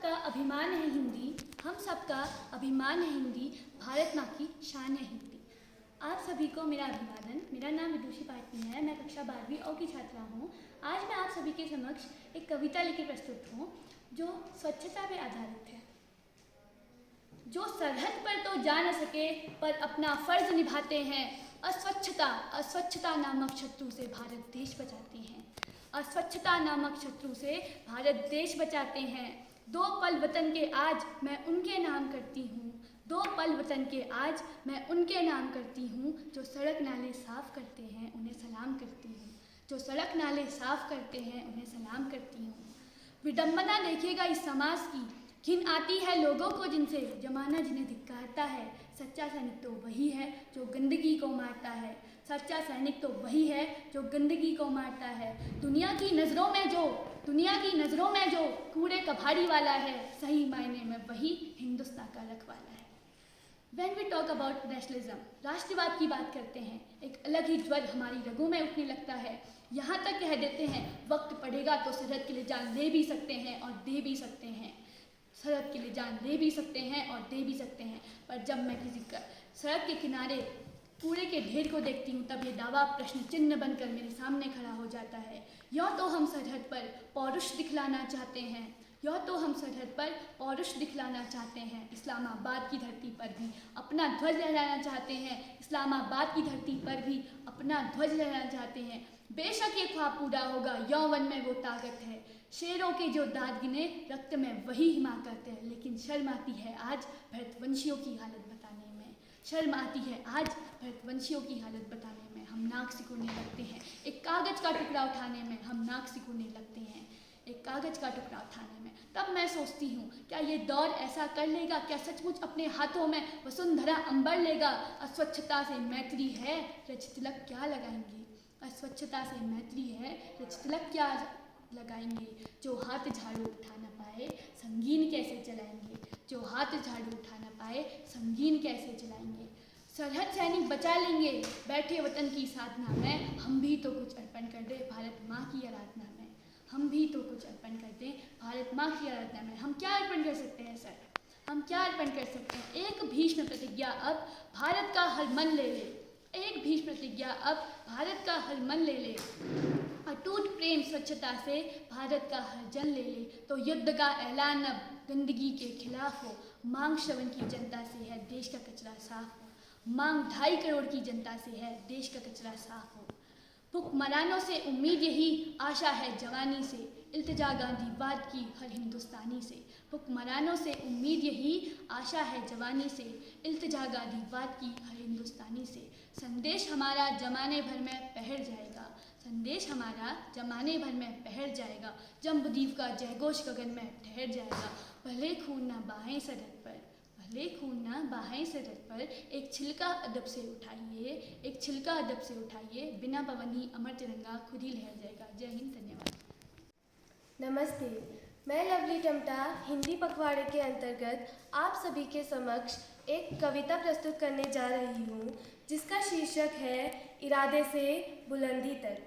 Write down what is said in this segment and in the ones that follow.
सबका अभिमान है हिंदी, हम सबका अभिमान है हिंदी, भारत माँ की शान है हिंदी। आप सभी को मेरा अभिवादन। मेरा नाम विदुषी पाटनी है। मैं कक्षा 12वीं की छात्रा हूँ। आज मैं आप सभी के समक्ष एक कविता लेकर प्रस्तुत हूँ जो स्वच्छता पर आधारित है। जो सरहद पर तो जा न सके पर अपना फर्ज निभाते हैं, अस्वच्छता नामक शत्रु से भारत देश बचाते हैं। अस्वच्छता नामक शत्रु से भारत देश बचाते हैं। दो पल वतन के आज मैं उनके नाम करती हूँ, दो पल वतन के आज मैं उनके नाम करती हूँ। जो सड़क नाले साफ करते हैं उन्हें सलाम करती हूँ, जो सड़क नाले साफ करते हैं उन्हें सलाम करती हूँ। विडंबना देखिएगा इस समाज की, घिन आती है लोगों को जिनसे जमाना जिन्हें धिक्कारता है। सच्चा सैनिक तो वही है जो गंदगी को मारता है, सच्चा सैनिक तो वही है जो गंदगी को मारता है। दुनिया की नज़रों में जो कूड़े कबाड़ी वाला है, सही मायने में वही हिंदुस्तान का रखवाला है। When we talk about nationalism, राष्ट्रवाद की बात करते हैं, एक अलग ही ज्वर हमारी रगों में उठने लगता है। यहाँ तक कह देते हैं वक्त पड़ेगा तो सरहद के लिए जान दे भी सकते हैं और दे भी सकते हैं, सरहद के लिए जान दे भी सकते हैं और दे भी सकते हैं। पर जब मैं किसी सड़क के किनारे कूड़े के ढेर को देखती हूँ तब ये दावा प्रश्न चिन्ह बनकर मेरे सामने खड़ा हो जाता है। या तो हम सरहद पर पौरुष दिखलाना चाहते हैं, या तो हम सरहद पर पौरुष दिखलाना चाहते हैं, इस्लामाबाद की धरती पर भी अपना ध्वज लहराना चाहते हैं, इस्लामाबाद की धरती पर भी अपना ध्वज लहराना चाहते हैं। बेशक ये ख्वाब पूरा होगा, यौवन में वो ताकत है, शेरों के जो दाद गिने रक्त में वही हिमाकत है। लेकिन शर्म आती है आज भरतवंशियों की हालत बताने में, शर्म आती है आज भरतवंशियों की हालत बताने में। हम नाक सिकोड़ने लगते हैं एक कागज़ का टुकड़ा उठाने में, हम नाक सिकोड़ने लगते हैं एक कागज़ का टुकड़ा उठाने में। तब मैं सोचती हूँ क्या ये दौर ऐसा कर लेगा, क्या सचमुच अपने हाथों में वसुंधरा अंबर लेगा। अस्वच्छता से मैत्री है रज तिलक क्या लगाएंगे, अस्वच्छता से मैत्री है रज तिलक क्या लगाएंगे। जो हाथ झाड़ू उठा न पाए संगीन कैसे चलाएंगे, जो हाथ झाड़ू उठा न पाए संगीन कैसे चलाएंगे। सरहद सैनिक बचा लेंगे बैठे वतन की साधना में, हम भी तो कुछ अर्पण कर दें भारत माँ की आराधना में, हम भी तो कुछ अर्पण कर दें भारत माँ की आराधना में। हम क्या अर्पण कर सकते हैं सर, हम क्या अर्पण कर सकते हैं। एक भीष्म प्रतिज्ञा अब भारत का हर मन ले ले, एक भीष्म प्रतिज्ञा अब भारत का हर मन ले ले। अटूट प्रेम स्वच्छता से भारत का हर जन ले ले। तो युद्ध का ऐलान अब गंदगी के खिलाफ हो, मांग श्रवण की जनता से है देश का कचरा साफ हो, मांग 2.5 करोड़ की जनता से है देश का कचरा साफ हो। भुखमरानों से उम्मीद यही आशा है जवानी से, इल्तिजा गांधीवाद की हर हिंदुस्तानी से। भुखमरानों से उम्मीद यही आशा है जवानी से, इल्तिजा गांधीवाद की हर हिंदुस्तानी से। संदेश हमारा जमाने भर में पहर जाएगा, संदेश हमारा जमाने भर में पहर जाएगा। जम्बूद्वीप का जयघोष गगन में ठहर जाएगा। भले खून ना बहाएं सरहद पर, भले खून ना बहाएं सरहद पर, एक छिलका अदब से उठाइए, एक छिलका अदब से उठाइए, बिना पवन ही अमर तिरंगा खुद ही लहर जाएगा। जय हिंद, धन्यवाद। नमस्ते, मैं लवली टमटा हिंदी पखवाड़े के अंतर्गत आप सभी के समक्ष एक कविता प्रस्तुत करने जा रही हूँ जिसका शीर्षक है इरादे से बुलंदी तक।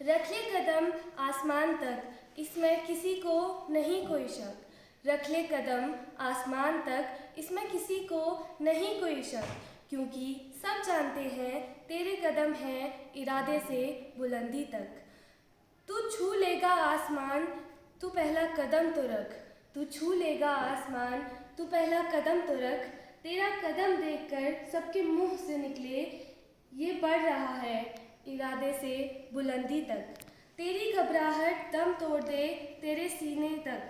रख ले कदम आसमान तक, इसमें किसी को नहीं कोई शक, रख ले कदम आसमान तक, इसमें किसी को नहीं कोई शक। क्योंकि सब जानते हैं तेरे कदम हैं इरादे से बुलंदी तक। तू छू लेगा आसमान, तू पहला कदम तो रख, तू छू लेगा आसमान, तू पहला कदम तो रख। तेरा कदम देखकर सबके मुंह से निकले ये बढ़ रहा है इरादे से बुलंदी तक। तेरी घबराहट दम तोड़ दे तेरे सीने तक,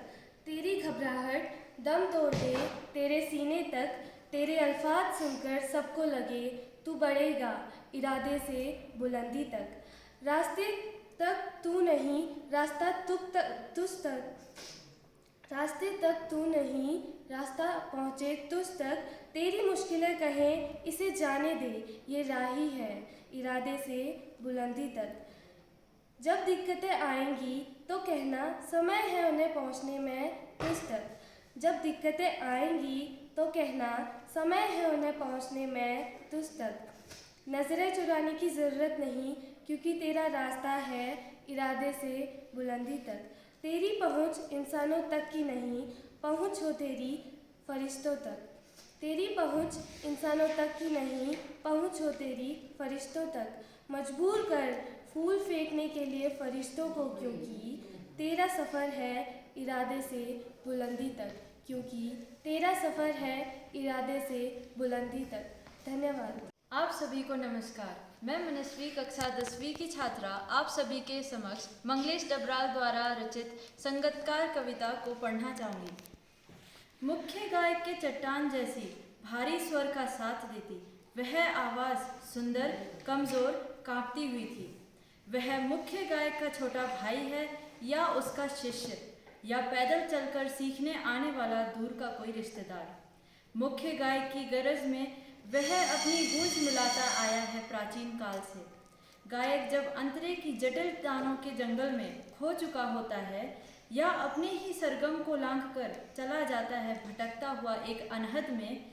तेरी घबराहट दम तोड़ दे तेरे सीने तक। तेरे अल्फाज सुनकर सबको लगे तू बढ़ेगा इरादे से बुलंदी तक। रास्ते तक तू नहीं रास्ता तुझ तक, रास्ते तक तू नहीं रास्ता पहुँचे तुझ तक। तेरी मुश्किलें कहें इसे जाने दे ये राही है इरादे से बुलंदी तक। जब दिक्कतें आएंगी तो कहना समय है उन्हें पहुँचने में तुझ तक, जब दिक्कतें आएंगी तो कहना समय है उन्हें पहुँचने में तुझ तक। नज़रें चुराने की ज़रूरत नहीं क्योंकि तेरा रास्ता है इरादे से बुलंदी तक। तेरी पहुँच इंसानों तक की नहीं, पहुँच हो तेरी फरिश्तों तक। तेरी पहुँच इंसानों तक की नहीं, पहुँच हो तेरी फरिश्तों तक। मजबूर कर फूल फेंकने के लिए फरिश्तों को, क्योंकि तेरा सफ़र है इरादे से बुलंदी तक, क्योंकि तेरा सफ़र है इरादे से बुलंदी तक। धन्यवाद। आप सभी को नमस्कार। मैं मनस्वी कक्षा 10वीं की छात्रा आप सभी के समक्ष मंगलेश डबराल द्वारा रचित संगतकार कविता को पढ़ना चाहूँगी। मुख्य गायक के चट्टान जैसी भारी स्वर का साथ देती वह आवाज़ सुंदर कमज़ोर कांपती हुई थी। वह मुख्य गायक का छोटा भाई है या उसका शिष्य या पैदल चलकर सीखने आने वाला दूर का कोई रिश्तेदार। मुख्य गायक की गरज में वह अपनी गूंज मिलाता आया है प्राचीन काल से। गायक जब अंतरे की जटिल तानों के जंगल में खो चुका होता है या अपने ही सरगम को लांघकर चला जाता है भटकता हुआ एक अनहद में,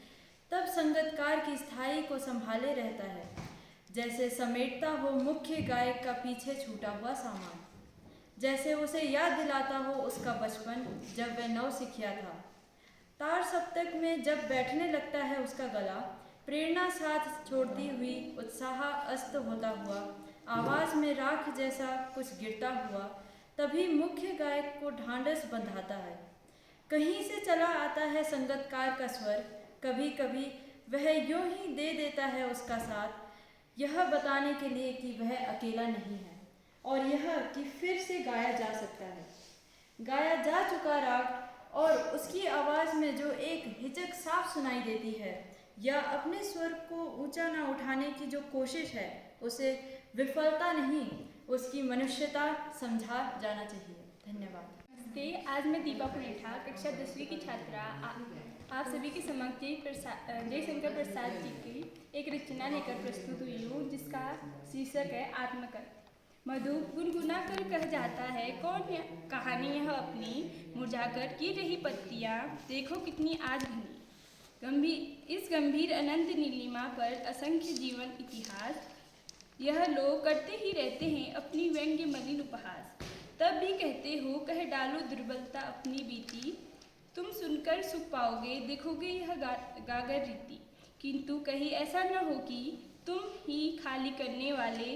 तब संगतकार की स्थाई को संभाले रहता है, जैसे समेटता हो मुख्य गायक का पीछे छूटा हुआ सामान, जैसे उसे याद दिलाता हो उसका बचपन जब वह नौसिखिया था। तार सप्तक में जब बैठने लगता है उसका गला, प्रेरणा साथ छोड़ती हुई उत्साह अस्त होता हुआ, आवाज़ में राख जैसा कुछ गिरता हुआ, तभी मुख्य गायक को ढांढस बंधाता है। कहीं से चला आता है संगतकार का स्वर, कभी कभी वह यूं ही दे देता है उसका साथ, यह बताने के लिए कि वह अकेला नहीं है और यह कि फिर से गाया जा सकता है। गाया जा चुका राग और उसकी आवाज़ में जो एक हिचक साफ सुनाई देती है या अपने स्वर को ऊंचा ना उठाने की जो कोशिश है, उसे विफलता नहीं, उसकी मनुष्यता समझा जाना चाहिए। धन्यवाद। नमस्ते, आज मैं दीपा पुनेठा कक्षा 10वीं की छात्रा आप सभी के समक्ष जयशंकर प्रसाद जी की एक रचना लेकर प्रस्तुत हुई हूँ, जिसका शीर्षक है आत्मकथ। मधु गुनगुना कर कह जाता है, कौन कहानी यह अपनी, मुरझाकर की रही पत्तियाँ देखो कितनी आज घनी। इस गंभीर अनंत नीलिमा पर असंख्य जीवन इतिहास, यह लोग करते ही रहते हैं अपनी व्यंग्य मलिन उपहास। तब भी कहते हो कह डालो दुर्बलता अपनी बीती, तुम सुनकर सुख पाओगे देखोगे यह गागर रीति। किंतु कहीं ऐसा न हो कि तुम ही खाली करने वाले,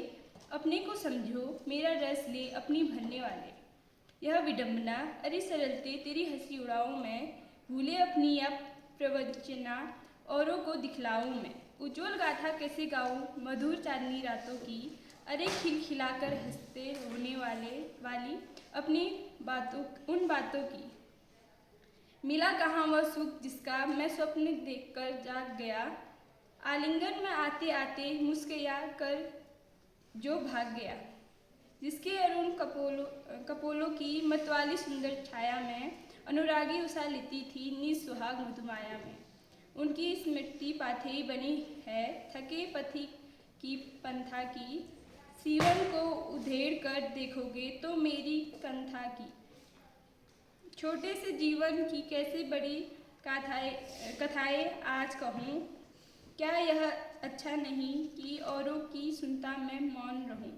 अपने को समझो मेरा रस ले अपनी भरने वाले। यह विडंबना अरे सरलते तेरी हंसी उड़ाऊं मैं, भूले अपनी या प्रवंचना औरों को दिखलाऊं मैं। उज्ज्वल गाथा कैसे गाऊं मधुर चांदनी रातों की, अरे खिलखिलाकर हंसते होने वाली अपनी उन बातों की। मिला कहाँ वह सुख जिसका मैं स्वप्न देखकर जाग गया, आलिंगन में आते आते मुस्कुरा कर जो भाग गया। जिसके अरुण कपोलों की मतवाली सुंदर छाया में, अनुरागी उषा लेती थी निज सुहाग मधुमाया में। उनकी स्मृति पाथेई बनी है थके पथी की पंथा की, सीवन को उधेड़ कर देखोगे तो मेरी कंथा की। छोटे से जीवन की कैसे बड़ी कथाएं आज कहूँ, क्या यह अच्छा नहीं कि औरों की सुनता मैं मौन रहूं।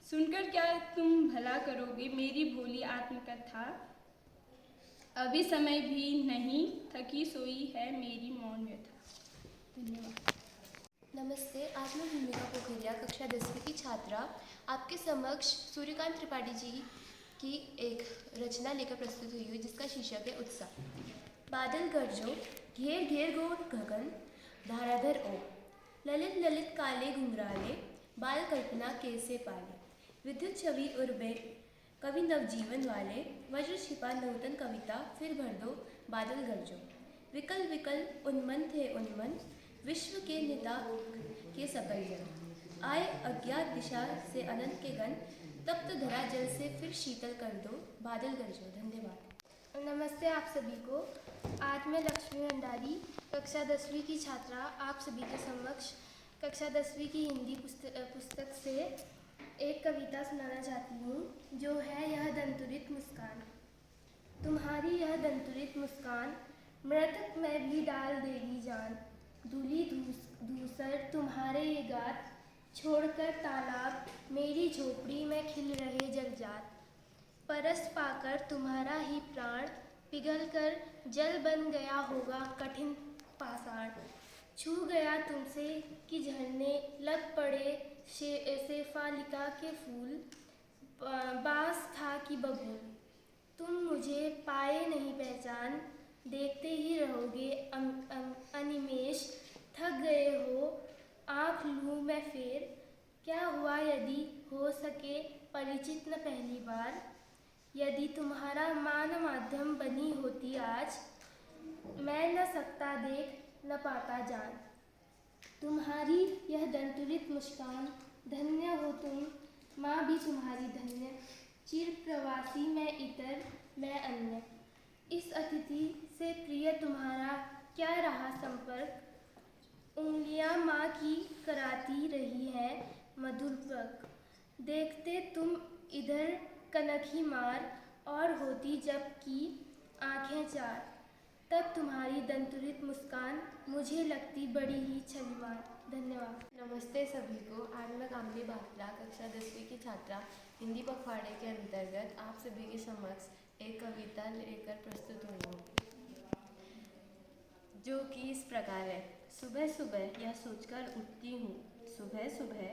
सुनकर क्या तुम भला करोगे मेरी भोली आत्मकथा, अभी समय भी नहीं थकी सोई है मेरी मौन व्यथा। धन्यवाद। नमस्ते, आज मैं भूमिका पोखरिया कक्षा 10वीं की छात्रा आपके समक्ष सूर्यकांत त्रिपाठी जी की एक रचना लेकर प्रस्तुत हुई है, जिसका शीर्षक है उत्साह। बादल गरजो घेर घेर गो गगन, धाराधर ओ ललित ललित काले घुंघराले, बाल कल्पना कैसे पाले। विद्युत छवि उर्बे कवि नवजीवन वाले, वज्र छिपा नूतन कविता फिर भर दो बादल गरजो। विकल विकल उन्मन थे उन्मन, विश्व के नेता के सकल जन। आए अज्ञात दिशा से अनंत के गण, तप्त धरा जल से फिर शीतल कर दो बादल गरजो। धन्यवाद। नमस्ते आप सभी को। आज मैं लक्ष्मी भंडारी कक्षा 10वीं की छात्रा आप सभी के समक्ष कक्षा 10वीं की हिंदी पुस्तक से एक कविता सुनाना चाहती हूँ, जो है यह दंतुरित मुस्कान। तुम्हारी यह दंतुरित मुस्कान मृतक में भी डाल देगी जान, धूली धूसर तुम्हारे ये गात, छोड़कर तालाब मेरी झोपड़ी में खिल रहे जगजात। परस पाकर तुम्हारा ही प्राण पिघलकर जल बन गया होगा कठिन पाषाण। छू गया तुमसे कि झरने लग पड़े शेफालिका के फूल, बांस था कि बबूल। तुम मुझे पाए नहीं पहचान, देखते ही रहोगे अनिमेष। थक गए हो आँख लूँ मैं फेर, क्या हुआ यदि हो सके परिचित न पहली बार। यदि तुम्हारा मान माध्यम बनी होती आज, मैं न सकता देख न पाता जान। तुम्हारी यह दंतुरित मुस्कान, धन्य हो तुम माँ भी तुम्हारी धन्य। चिर प्रवासी मैं इतर मैं अन्य, इस अतिथि से प्रिय तुम्हारा क्या रहा संपर्क। उंगलियां माँ की कराती रही हैं मधुर पग, देखते तुम इधर कनक ही मार, और होती जबकि आंखें चार। तब तुम्हारी दंतुरित मुस्कान मुझे लगती बड़ी ही छविमार। धन्यवाद। नमस्ते सभी को। आज मैं कामनी बात्रा कक्षा 10वीं की छात्रा हिंदी पखवाड़े के अंतर्गत आप सभी के समक्ष एक कविता लेकर प्रस्तुत हुई हूँ, जो कि इस प्रकार है। सुबह सुबह यह सोचकर उठती हूँ, सुबह सुबह